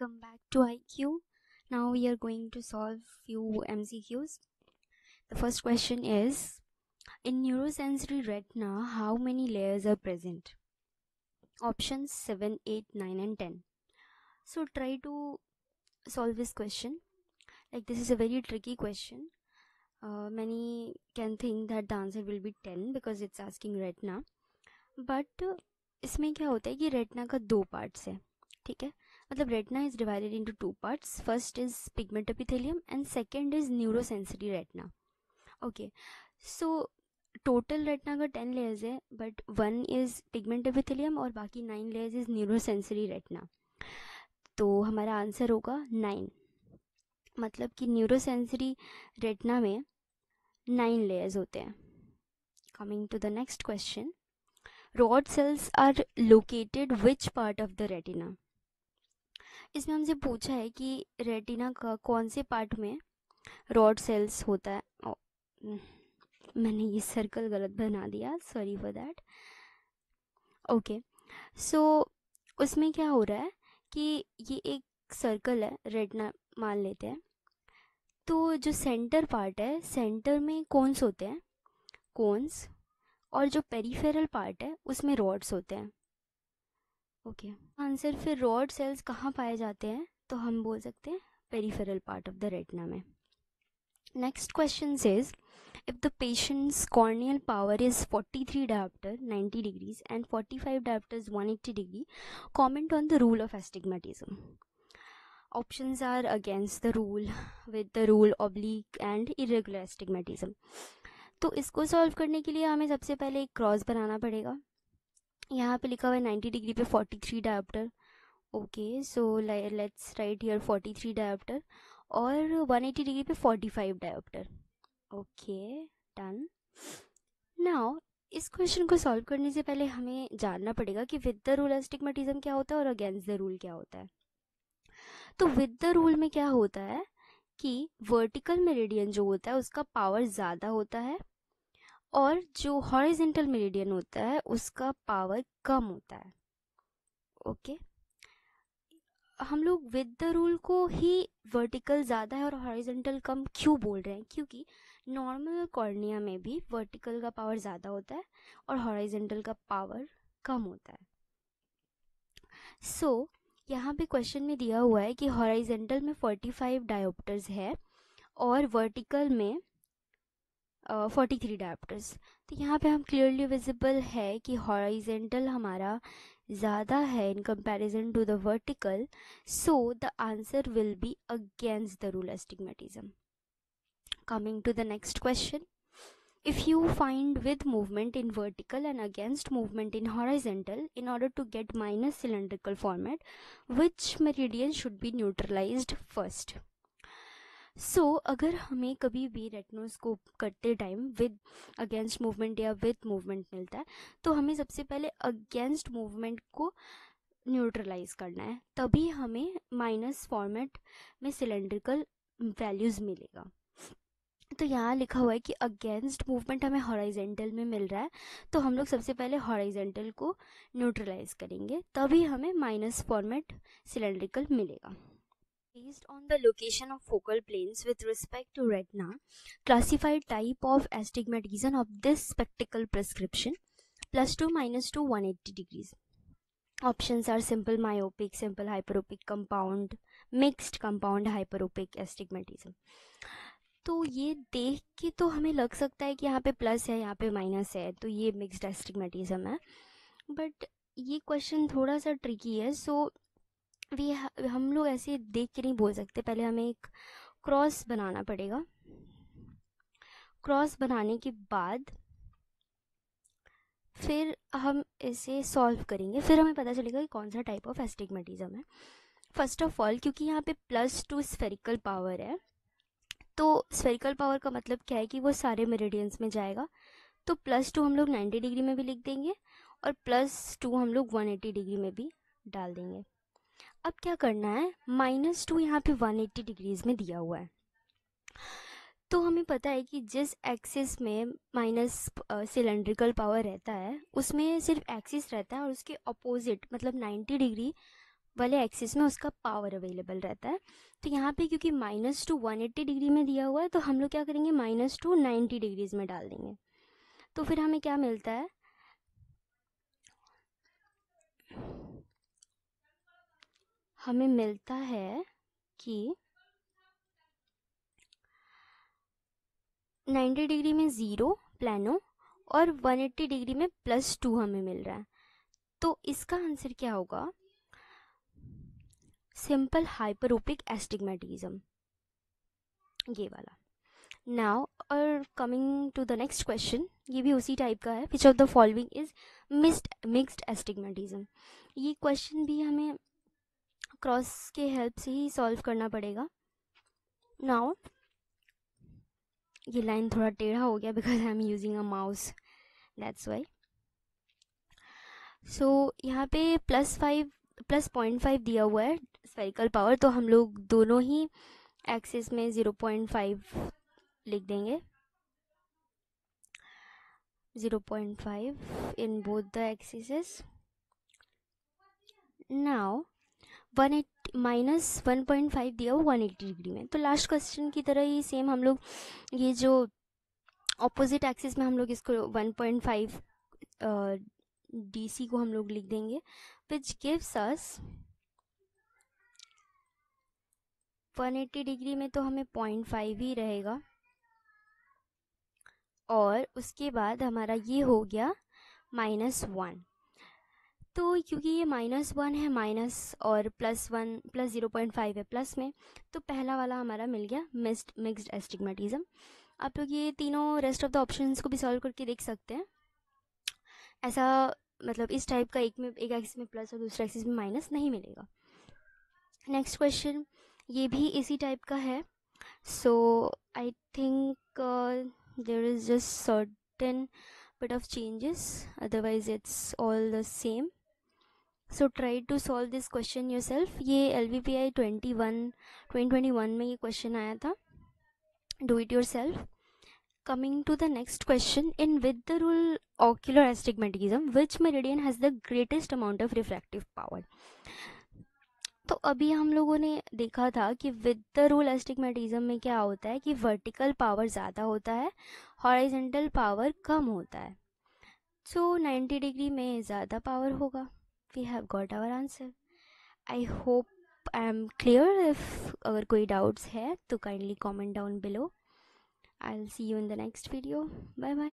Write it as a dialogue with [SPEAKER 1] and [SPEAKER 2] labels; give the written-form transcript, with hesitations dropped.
[SPEAKER 1] Welcome back to IQ. Now we are going to solve few MCQs. The first question is, in neurosensory retina, how many layers are present? Options 7, 8, 9 and 10. So try to solve this question. Like, this is a very tricky question. Many can think that the answer will be 10 because it's asking retina. But इसमें क्या होता है कि retina का दो parts है, ठीक है. मतलब retina is divided into two parts. First is pigment epithelium and second is neurosensory retina. Okay, so total retina का 10 लेयर्स है, बट 1 इज पिगमेंट एपिथेलियम और बाकी 9 लेयर्स इज न्यूरोसेंसरी रेटिना. तो हमारा आंसर होगा 9. मतलब कि न्यूरोसेंसरी रेटिना में 9 लेयर्स होते हैं. Coming to the next question, rod cells are located which part of the retina. इसमें हमसे पूछा है कि रेटिना का कौन से पार्ट में रॉड सेल्स होता है. मैंने ये सर्कल गलत बना दिया, सॉरी फॉर दैट. ओके, सो उसमें क्या हो रहा है कि ये एक सर्कल है, रेटिना मान लेते हैं. तो जो सेंटर पार्ट है, सेंटर में कोन्स होते हैं, कोन्स, और जो पेरिफेरल पार्ट है उसमें रॉड्स होते हैं. ओके, आंसर फिर रॉड सेल्स कहाँ पाए जाते हैं, तो हम बोल सकते हैं peripheral part of the retina में. Next question says, if the patient's corneal power is 43 diopter 90 degrees and 45 diopters 180 degree, comment on the rule of astigmatism. Options are against the rule, with the rule, oblique and irregular astigmatism. तो इसको solve करने के लिए हमें सबसे पहले एक cross बनाना पड़ेगा. यहाँ पे लिखा हुआ है 90 डिग्री पे 43 dioptre. Okay, so let's write here 43 dioptre और 180 डिग्री पे 45 डायोप्टर. Okay, done. नाउ इस क्वेश्चन को सॉल्व करने से पहले हमें जानना पड़ेगा कि विद द रूल एस्टिग्मेटिज्म क्या होता है और अगेंस्ट द रूल क्या होता है. तो विद द रूल में क्या होता है कि वर्टिकल मेरिडियन जो होता है उसका पावर ज़्यादा होता है और जो हॉरिजॉन्टल मेरिडियन होता है उसका पावर कम होता है. ओके, हम लोग विद द रूल को ही वर्टिकल ज़्यादा है और हॉरिजॉन्टल कम क्यों बोल रहे हैं, क्योंकि नॉर्मल कॉर्निया में भी वर्टिकल का पावर ज़्यादा होता है और हॉरिजॉन्टल का पावर कम होता है. सो यहाँ पे क्वेश्चन में दिया हुआ है कि हॉरिजॉन्टल में 45 डायोप्टर्स है और वर्टिकल में 43 डायोप्टर्स. तो यहाँ पे हम क्लियरली विजिबल है कि हॉरिजॉन्टल हमारा ज़्यादा है in comparison to the vertical. So the answer will be against the rule astigmatism. Coming to the next question, if you find with movement in vertical and against movement in horizontal, in order to get minus cylindrical format, which meridian should be neutralized first? सो अगर हमें कभी भी retinoscope करते time with against movement या with movement मिलता है तो हमें सबसे पहले अगेंस्ट मूवमेंट को न्यूट्रलाइज करना है, तभी हमें माइनस फॉर्मेट में सिलेंड्रिकल वैल्यूज़ मिलेगा. तो यहाँ लिखा हुआ है कि अगेंस्ट मूवमेंट हमें हॉरिजॉन्टल में मिल रहा है, तो हम लोग सबसे पहले हॉरिजॉन्टल को न्यूट्रलाइज करेंगे, तभी हमें माइनस फॉर्मेट सिलेंड्रिकल मिलेगा. Based on the location of focal planes with respect to retina, classify type of astigmatism of this spectacle prescription +2, -2, 180 degrees. Options are simple myopic, simple hyperopic, compound, mixed compound hyperopic astigmatism. तो ये देख के तो हमें लग सकता है कि यहाँ पे प्लस है, यहाँ पे माइनस है, तो ये मिक्स्ड एस्टिग्मेटिज्म है. बट ये क्वेश्चन थोड़ा सा ट्रिकी है, सो हम लोग ऐसे देख के नहीं बोल सकते. पहले हमें एक क्रॉस बनाना पड़ेगा. क्रॉस बनाने के बाद फिर हम इसे सॉल्व करेंगे, फिर हमें पता चलेगा कि कौन सा टाइप ऑफ एस्टिग्मेटिज्म है. फर्स्ट ऑफ ऑल, क्योंकि यहाँ पे +2 स्फेरिकल पावर है, तो स्फेरिकल पावर का मतलब क्या है कि वो सारे मेरिडियंस में जाएगा. तो +2 हम लोग 90 डिग्री में भी लिख देंगे और +2 हम लोग 180 डिग्री में भी डाल देंगे. अब क्या करना है, -2 यहाँ पे 180 डिग्रीज में दिया हुआ है, तो हमें पता है कि जिस एक्सिस में माइनस सिलेंड्रिकल पावर रहता है उसमें सिर्फ एक्सिस रहता है और उसके अपोजिट मतलब 90 डिग्री वाले एक्सिस में उसका पावर अवेलेबल रहता है। तो यहाँ पे क्योंकि -2 180 डिग्री में दिया हुआ है, तो हम लोग क्या करेंगे, -2 90 डिग्रीज में डाल देंगे। तो फिर हमें क्या मिलता है, हमें मिलता है कि 90 डिग्री में 0 प्लानो और 180 डिग्री में +2 हमें मिल रहा है। तो इसका आंसर क्या होगा, सिंपल हाइपरोपिक एस्टिग्मेटिज्म, ये वाला। नाउ और coming to the next question, ये भी उसी टाइप का है। Which of the following is mixed astigmatism. ये क्वेश्चन भी हमें क्रॉस के हेल्प से ही सॉल्व करना पड़ेगा। नाउ ये लाइन थोड़ा टेढ़ा हो गया because I am using a mouse, that's why. So यहाँ पे +0.5 दिया हुआ है स्फेरिकल पावर, तो हम लोग दोनों ही एक्सिस में 0.5 लिख देंगे, 0.5 in both the axes. Now -1.5 दिया हुआ 180 डिग्री में, तो लास्ट क्वेश्चन की तरह ही सेम हम लोग ये जो ऑपोजिट एक्सिस में हम लोग इसको 1.5 DC को हम लोग लिख देंगे, विच गिव्स अस 180 डिग्री में तो हमें 0.5 ही रहेगा, और उसके बाद हमारा ये हो गया -1। तो क्योंकि ये -1 है माइनस और +1 +0.5 है प्लस में, तो पहला वाला हमारा मिल गया मिक्स्ड एस्टिग्मेटिज्म। आप लोग ये तीनों रेस्ट ऑफ द ऑप्शंस को भी सॉल्व करके देख सकते हैं। ऐसा मतलब इस टाइप का एक एक्सिस में प्लस और दूसरे एक्सिस में माइनस नहीं मिलेगा। नेक्स्ट क्वेश्चन ये भी इसी टाइप का है। So I think there is just certain bit of changes, otherwise it's all the same. So try to solve this question yourself. ये LVPI 2021 में ये question आया था, do it yourself. Coming to the next question, in with the rule ocular astigmatism, which meridian has the greatest amount of refractive power? तो अभी हम लोगों ने देखा था कि विद द रूल एस्टिग्मेटिज्म में क्या होता है कि वर्टिकल पावर ज़्यादा होता है, हॉरिजॉन्टल पावर कम होता है। सो 90 डिग्री में ज़्यादा पावर होगा। We have got our answer. I hope I am clear. If अगर कोई डाउट्स है तो kindly comment down below. I will see you in the next video. Bye bye.